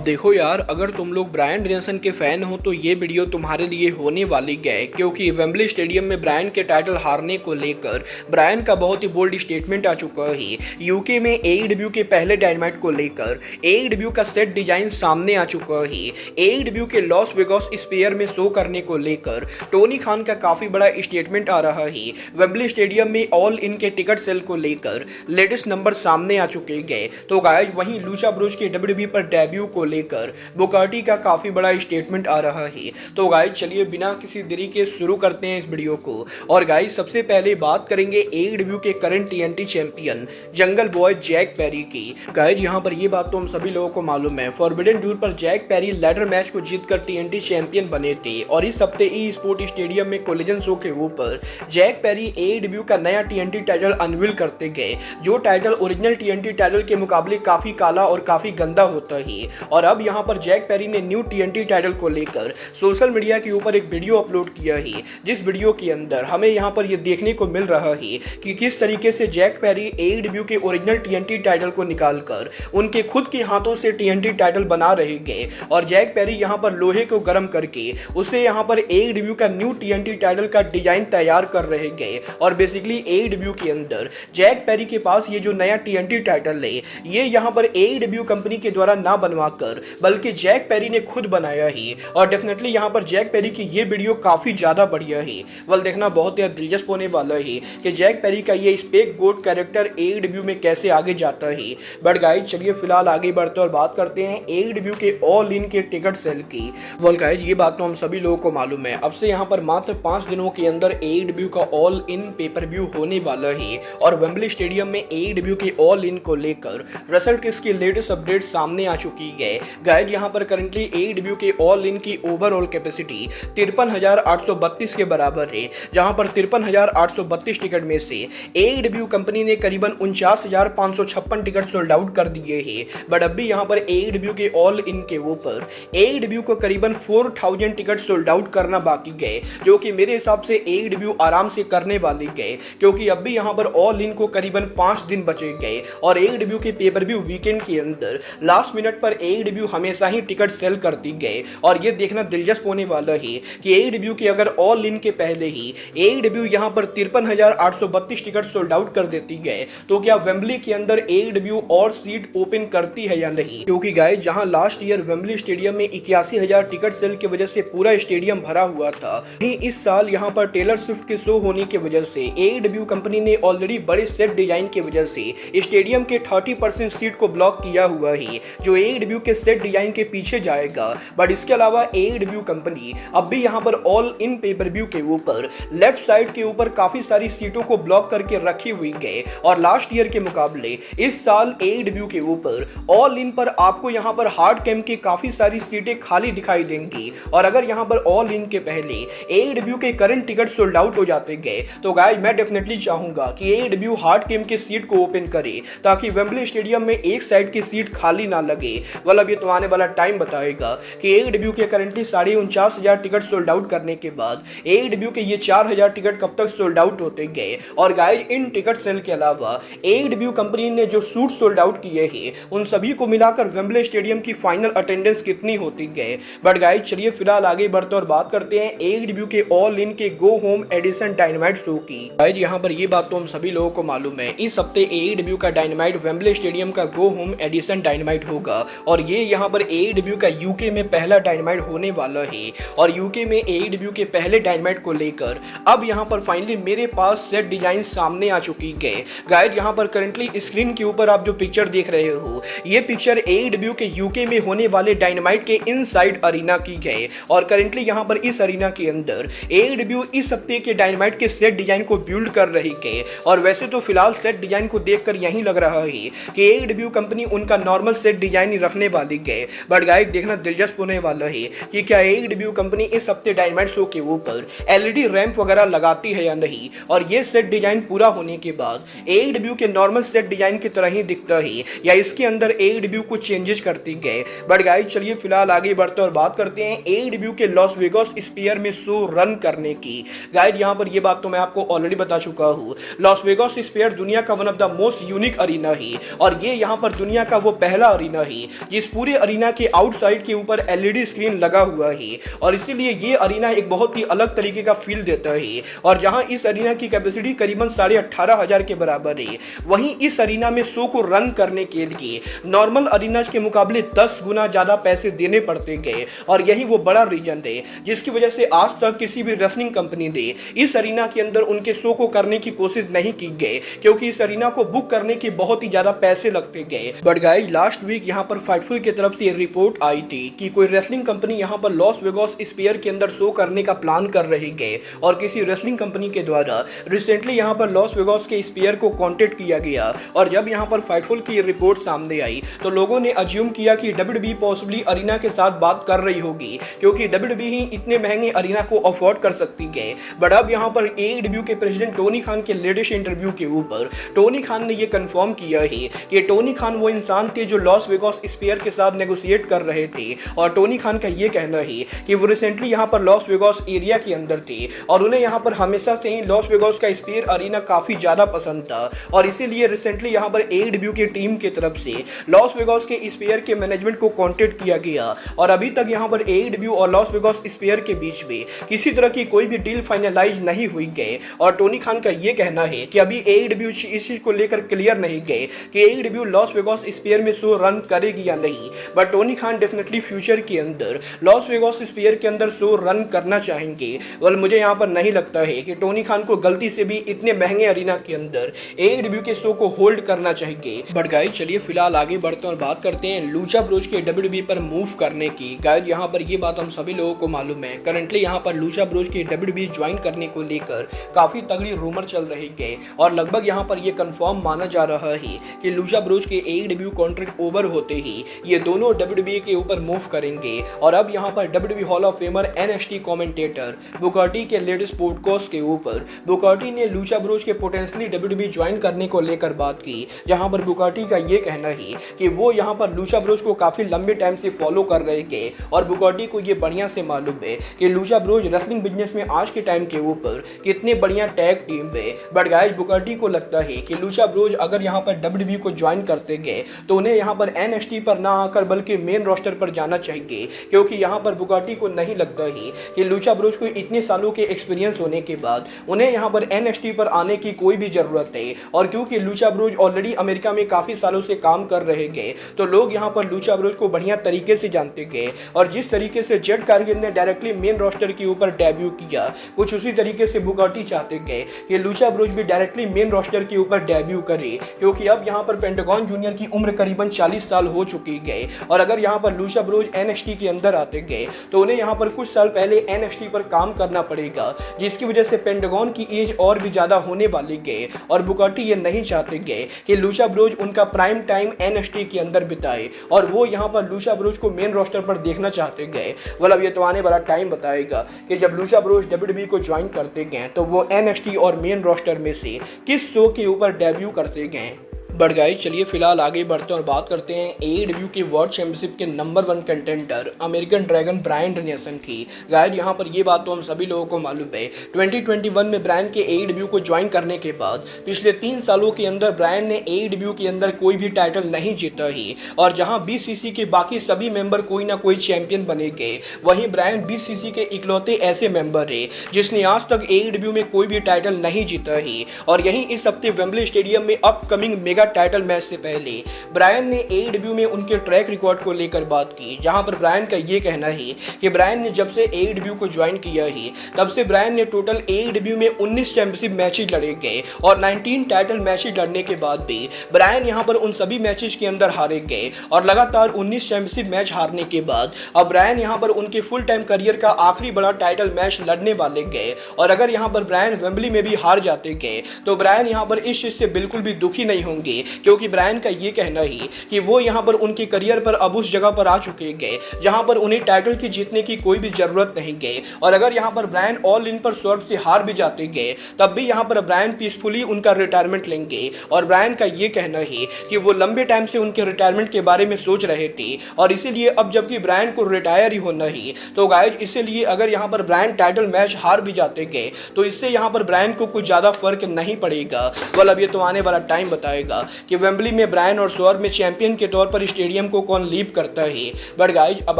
देखो यार, अगर तुम लोग ब्रायन डेनिसन के फैन हो तो ये वीडियो तुम्हारे लिए होने वाली है, क्योंकि वेम्बली स्टेडियम में ब्रायन के टाइटल हारने को लेकर ब्रायन का बहुत ही बोल्ड स्टेटमेंट आ चुका है। यूके में एईडब्ल्यू के पहले डायनामाइट को लेकर एईडब्ल्यू का सेट डिजाइन सामने आ चुका है। एईडब्ल्यू के लॉस वेगास स्फीयर में शो करने को लेकर टोनी खान का काफी बड़ा स्टेटमेंट आ रहा है। वेम्बली स्टेडियम में ऑल इन के टिकट सेल को लेकर लेटेस्ट नंबर सामने आ चुके हैं। तो गाइस, वहीं लूसा ब्रूस के डब्ल्यूडब्ल्यूई पर डेब्यू को लेकर बुकाटी का काफी बड़ा स्टेटमेंट आ रहा है। तो गाइस, चलिए बिना किसी देरी के शुरू करते हैं इस वीडियो को। और गाइस, सबसे पहले बात करेंगे एईडब्ल्यू के current TNT champion jungle boy Jack Perry की। गाइस, यहाँ पर ये बात तो हम सभी लोगों को मालूम है, फॉरबिडन डोर पर जैक पेरी लैडर मैच को जीतकर टीएनटी चैंपियन बने थे। और इस हफ्ते ई स्पोर्ट स्टेडियम में कोलिजन शो के ऊपर जैक पेरी एईडब्ल्यू का नया टीएनटी टाइटल अनवील करते गए, जो टाइटल ओरिजिनल टीएनटी टाइटल के मुकाबले काफी काला और काफी गंदा होता है। और अब यहां पर जैक पेरी ने न्यू टीएनटी टाइटल को लेकर सोशल मीडिया के ऊपर एक वीडियो अपलोड किया है, जिस वीडियो के अंदर हमें यहां पर यह देखने को मिल रहा है कि किस तरीके से जैक पेरी एईडब्ल्यू के ओरिजिनल टीएनटी टाइटल को निकालकर उनके खुद के हाथों से टीएनटी टाइटल बना रहे गए। और जैक पेरी यहां पर लोहे को गर्म करके उसे यहां पर एईडब्ल्यू का न्यू टीएनटी टाइटल का डिजाइन तैयार कर रहे गए। और बेसिकली एईडब्ल्यू के अंदर जैक पेरी के पास ये जो नया टीएनटी टाइटल है, ये यहां पर एईडब्ल्यू कंपनी के द्वारा ना बनवाकर बल्कि जैक पेरी ने खुद बनाया है। और डेफिनेटली यहां पर जैक पेरी की ये वीडियो काफी ज्यादा बढ़िया है। वल देखना बहुत ही दिलचस्प होने वाला है कि जैक पेरी का ये स्पेक गोट कैरेक्टर एईडब्ल्यू में कैसे आगे जाता है। बट गाइस, चलिए फिलहाल आगे बढ़ते और बात करते हैं एईडब्ल्यू के ऑल इन के टिकट सेल की। वल गाइस, ये बात तो हम सभी लोगों को मालूम है, अब से यहां पर मात्र 5 दिनों के अंदर एईडब्ल्यू का ऑल इन पेपर व्यू होने वाला है। और वेम्बली स्टेडियम में एईडब्ल्यू के ऑल इन को लेकर रसल टिप्स की लेटेस्ट अपडेट सामने आ चुकी है। गाइस, यहां पर करंटली एईडब्ल्यू के ऑल इन की ओवरऑल कैपेसिटी 53,832 के बराबर है, जहां पर 53,832 टिकट में से एईडब्ल्यू कंपनी ने करीबन 49,556 टिकट सोल्ड आउट कर दिए हैं। बट अब भी यहां पर एईडब्ल्यू के ऑल इन के ऊपर एईडब्ल्यू को करीबन 4,000 टिकट सोल्ड आउट करना बाकी है, जो कि मेरे हिसाब से एईडब्ल्यू आराम से करने वाली है, क्योंकि अब भी यहां पर ऑल इन को करीबन 5 दिन बचे गए। और एईडब्ल्यू के पेपर व्यू वीकेंड के अंदर लास्ट मिनट पर एईडब्ल्यू हमेशा ही टिकट सेल करती गए। और ये देखना दिलचस्प होने वाला है कि एईडब्ल्यू के अगर ऑल इन के पहले ही एईडब्ल्यू यहां पर 53,832 टिकट सोल्ड आउट कर देती गए, तो क्या वेम्बली के अंदर एईडब्ल्यू और सीट ओपन करती है या नहीं। क्योंकि गाइस, जहां लास्ट ईयर वेम्बली स्टेडियम में 81,000 टिकट सेल की वजह से पूरा स्टेडियम भरा हुआ था, इस साल यहां पर टेलर स्विफ्ट के शो होने की वजह से एईडब्ल्यू कंपनी ने ऑलरेडी बड़े सेट डिजाइन की वजह से स्टेडियम के 30% सीट को ब्लॉक किया हुआ है, जो एईडब्ल्यू के सेट डिजाइन के पीछे जाएगा। बट इसके अलावा एईडब्ल्यू कंपनी अब भी यहां पर ऑल इन पेपर व्यू के ऊपर लेफ्ट साइड के ऊपर काफी सारी सीटों को ब्लॉक करके रखी हुई है। और लास्ट ईयर के मुकाबले इस साल एईडब्ल्यू के ऊपर ऑल इन पर आपको यहां पर हार्ड कैम की काफी सारी सीटें खाली दिखाई देंगी। और अगर यहां पर ऑल इन के पहले एईडब्ल्यू के करंट टिकट सोल्ड आउट हो जाते गए, तो गाइस, मैं डेफिनेटली चाहूंगा कि एईडब्ल्यू हार्ड कैम के सीट को ओपन करे, ताकि वेम्बली स्टेडियम में एक साइड की सीट खाली ना लगे। अब ये तो आने वाला टाइम बताएगा कि एईडब्ल्यू के करंटली 49,000 टिकट सोल्ड आउट करने के बाद एईडब्ल्यू के ये 4,000 टिकट कब तक सोल्ड आउट होते गए। और गाइस, इन टिकट सेल के अलावा एईडब्ल्यू कंपनी ने जो सूट सोल्ड आउट किए हैं, उन सभी को मिलाकर वेम्बली स्टेडियम की फाइनल अटेंडेंस कितनी होती गए। बट गाइस, चलिए फिलहाल आगे बढ़ते और बात करते हैं एईडब्ल्यू के ऑल इन के go home edition dynamite show की। गाइस, यहाँ पर ये बात तो हम सभी लोगों को मालूम है, इस हफ्ते एईडब्ल्यू का डायनामाइट वेम्बली स्टेडियम का गो होम एडिशन डायनामाइट होगा। और ये यहाँ पर एईडब्ल्यू का यूके में पहला डायनामाइट होने वाला है। और यूके में एईडब्ल्यू के पहले डायनामाइट को लेकर अब यहाँ पर फाइनली मेरे पास सेट डिजाइन सामने आ चुकी है। गाइस, यहाँ पर करंटली स्क्रीन के ऊपर आप जो पिक्चर देख रहे हो, ये पिक्चर एईडब्ल्यू के यूके में होने वाले डायनामाइट के इनसाइड अरीना की है। और करंटली यहाँ पर इस अरीना के अंदर एईडब्ल्यू इस हफ्ते के डायनामाइट के सेट डिजाइन को बिल्ड कर रही है। और वैसे तो फिलहाल सेट डिजाइन को देखकर यही लग रहा है कि एईडब्ल्यू कंपनी उनका नॉर्मल सेट डिजाइन ही रखने वाली है। बट गाइस, देखना दिलचस्प होने वाला है कि क्या एईडब्ल्यू कंपनी इस हफ्ते डायनामाइट शो के ऊपर एलईडी रैंप वगैरह लगाती है या नहीं। और ये सेट डिजाइन पूरा होने के बाद एईडब्ल्यू के नॉर्मल सेट डिजाइन की तरह ही दिखता है, या इसके अंदर एईडब्ल्यू कुछ चेंजेस करती गए। बट गाइस, चलिए फिलहाल आगे बढ़ते और बात करते हैं एईडब्ल्यू के लॉस वेगास स्फीयर में शो रन करने की। गाइस, यहाँ पर ये बात तो मैं आपको ऑलरेडी बता चुका हूँ, लॉस वेगास स्फीयर दुनिया का one of the most unique arena है। और ये यहाँ पर दुनिया का वो पहला अरीना है जिस पूरे अरीना के आउटसाइड के ऊपर एलईडी स्क्रीन लगा हुआ है और इसीलिए ये अरीना एक बहुत ही अलग तरीके का फील देता है। और जहां इस अरीना की कैपेसिटी करीबन 18,500 के बराबर है, वहीं इस अरीना में शो को रन करने के लिए नॉर्मल अरीनाज के मुकाबले 10 गुना ज्यादा पैसे देने पड़ते गए। और यही वो बड़ा रीजन है जिसकी वजह से आज तक किसी भी रेसलिंग कंपनी ने इस अरीना के अंदर उनके शो को करने की कोशिश नहीं की गई, क्योंकि इस अरीना को बुक करने के बहुत ही ज्यादा पैसे लगते गए। बट गाइस, लास्ट वीक यहाँ पर फाइटफुल की तरफ से रिपोर्ट आई थी कि कोई रेसलिंग कंपनी यहाँ पर लॉस वेगास स्फीयर के अंदर शो करने का प्लान कर रही है और किसी रेसलिंग कंपनी के द्वारा रिसेंटली यहाँ पर लॉस वेगास के स्फीयर को कॉन्टेक्ट किया गया। और जब यहाँ पर फाइटफुल की रिपोर्ट सामने आई तो लोगों ने अज्यूम किया कि WWE पॉसिबली अरीना के साथ बात कर रही होगी, क्योंकि WWE ही इतने महंगे अरीना को अफोर्ड कर सकती है। बट अब यहाँ पर AEW के प्रेसिडेंट टोनी खान के लेटेस्ट इंटरव्यू के ऊपर टोनी खान ने यह कंफर्म किया है कि टोनी खान वो इंसान थे जो लॉस वेगास स्फीयर के साथ नेगोशिएट कर रहे थे। और टोनी खान का ये कहना है कि वो रिसेंटली यहाँ पर लॉस वेगास एरिया के अंदर थे और उन्हें यहाँ पर हमेशा से ही लॉस वेगास का स्फीयर अरीना काफी ज्यादा पसंद था। और इसीलिए रिसेंटली यहाँ पर AEW की टीम की तरफ से लॉस वेगास के स्फीयर के मैनेजमेंट को कॉन्टेक्ट किया गया और अभी तक यहाँ पर AEW और लॉस वेगास स्फीयर के बीच में किसी तरह की कोई भी डील फाइनलाइज नहीं हुई गए। और टोनी खान का ये कहना है कि अभी AEW इस चीज को लेकर क्लियर नहीं गए कि AEW लॉस वेगास स्फीयर में शो रन करेगी या नहीं। But Tony Khan definitely future के अंदर लॉस वेगास स्फीयर के अंदर शो रन करना चाहेंगे। और मुझे यहाँ पर नहीं लगता है कि टोनी खान को गलती से भी इतने महंगे अरीना के अंदर AEW के शो को होल्ड करना चाहिए। बट गाइस, चलिए फिलहाल आगे बढ़ते हैं और बात करते हैं लूचा ब्रोज के WWE पर मूव करने की। गाइस, यहाँ पर ये बात हम सभी लोगों को मालूम है, करंटली यहाँ पर लूचा ब्रोज के WWE ज्वाइन करने को लेकर काफी तगड़ी रूमर चल रही है और लगभग यहाँ पर ये कंफर्म माना जा रहा है कि लूचा ब्रोज के AEW कॉन्ट्रैक्ट ओवर होते ही ये दोनों WWE के ऊपर मूव करेंगे। और अब यहाँ पर WWE hall of famer NXT commentator Bugatti के लेटेस्ट पॉडकास्ट के ऊपर बुकाटी ने लूचा ब्रोज के पोटेंशियली WWE ज्वाइन करने को लेकर बात की, जहां पर बुकाटी का ये कहना है कि वो यहां पर लूचा ब्रोज को काफी लंबे टाइम से फॉलो कर रहे हैं। और बुकाटी को ये बढ़िया से मालूम है कि लूचा ब्रोज रेसलिंग बिजनेस में आज के टाइम के ऊपर कितने बढ़िया टैग टीम है। बट गाइस, बुकाटी को लगता है कि लूचा ब्रोज अगर यहाँ पर WWE को ज्वाइन करते गए तो उन्हें यहाँ पर NXT पर ना आकर बल्कि मेन रोस्टर पर जाना चाहिए, क्योंकि यहाँ पर बुकाटी को नहीं लगता है कि लूचा ब्रोज को इतने सालों के एक्सपीरियंस होने के बाद उन्हें यहाँ पर NXT पर आने की कोई भी जरूरत है। और क्योंकि लूचा ब्रोज ऑलरेडी अमेरिका में काफी सालों से काम कर रहे गए तो लोग यहाँ पर लूचा ब्रोज को बढ़िया तरीके से जानते गए। और जिस तरीके से जेड कारगिल ने डायरेक्टली मेन रोस्टर के ऊपर डेब्यू किया, कुछ उसी तरीके से बुकाटी चाहते गए कि लूचा ब्रोज भी डायरेक्टली मेन रोस्टर के ऊपर डेब्यू करे, क्योंकि अब यहाँ पर पेंटागन जूनियर की उम्र करीबन 40 साल हो चुकी गए। और अगर यहाँ पर लूचा ब्रोज NXT के अंदर आते गए तो उन्हें यहाँ पर कुछ साल पहले NXT पर काम करना पड़ेगा, जिसकी वजह से पेंटागन की एज और भी ज्यादा होने वाली गए। और बुकाटी ये नहीं चाहते गए कि लूचा ब्रोज उनका प्राइम टाइम NXT के अंदर बिताए और वो यहाँ पर लूचा ब्रोज को मेन रोस्टर पर देखना चाहते गए। मतलब ये तो आने वाला टाइम बताएगा कि जब लूचा ब्रोज WWE को ज्वाइन करते गए तो वो NXT और मेन रोस्टर में से किस शो के ऊपर डेब्यू करते गए। बट गाइस, चलिए फिलहाल आगे बढ़ते हैं और बात करते हैं AEW के वर्ल्ड चैंपियनशिप के number 1 contender American Dragon Bryan Danielson की। गाइस, यहाँ पर ये बात तो हम सभी लोगों को मालूम है, 2021 में ब्रायन के AEW को ज्वाइन करने के बाद पिछले 3 सालों के अंदर ब्रायन ने AEW के अंदर कोई भी टाइटल नहीं जीता ही। और जहाँ BCC के बाकी सभी मेंबर कोई ना कोई चैंपियन बने गए, वहीं ब्रायन BCC के इकलौते ऐसे मेंबर है जिसने आज तक AEW में कोई भी टाइटल नहीं जीता ही। और यहीं इस हफ्ते वेम्बली स्टेडियम में अपकमिंग मेगा टाइटल मैच से पहले ब्रायन ने AEW में उनके ट्रैक रिकॉर्ड को लेकर बात की, जहां पर ब्रायन का ये कहना है कि ब्रायन ने जब से AEW को ज्वाइन किया है तब से ब्रायन ने टोटल AEW में 19 चैंपियनशिप मैचेस लड़े गए और 19 टाइटल मैचेस लड़ने के बाद भी ब्रायन यहां पर उन सभी मैचेस के अंदर हारे गए। और लगातार 19 चैंपियनशिप मैच हारने के बाद अब ब्रायन यहां पर उनके फुल टाइम करियर का आखिरी बड़ा टाइटल मैच लड़ने वाले गए। और अगर यहां पर ब्रायन वेम्बली में भी हार जाते गए तो ब्रायन यहां पर इस चीज से बिल्कुल भी दुखी नहीं होंगे, क्योंकि ब्रायन का ये कहना है कि वो यहां पर उनके करियर पर अब उस जगह पर आ चुके गए जहां पर उन्हें टाइटल की जीतने की कोई भी जरूरत नहीं गए। और अगर यहां पर ब्रायन ऑल इन पर स्वर्ण से हार भी जाते गए तब भी यहां पर ब्रायन पीसफुली उनका रिटायरमेंट लेंगे। और ब्रायन का ये कहना है कि वो लंबे टाइम से उनके रिटायरमेंट के बारे में सोच रहे थे और इसीलिए अब जबकि ब्रायन को रिटायर ही होना ही, तो गाइस इसीलिए अगर यहां पर ब्रायन टाइटल मैच हार भी जाते गए तो इससे यहां पर ब्रायन को कुछ ज्यादा फर्क नहीं पड़ेगा। अब ये तो आने वाला टाइम बताएगा जानेगा कि वेम्बली में ब्रायन और सौरभ में चैंपियन के तौर पर स्टेडियम को कौन लीव करता है। बट गाइज अब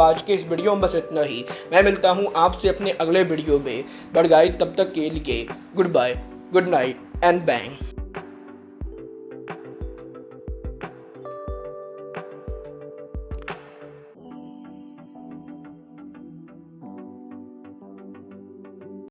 आज के इस वीडियो में बस इतना ही। मैं मिलता हूँ आपसे अपने अगले वीडियो में। बट गाइज तब तक के लिए good bye, good night and bang.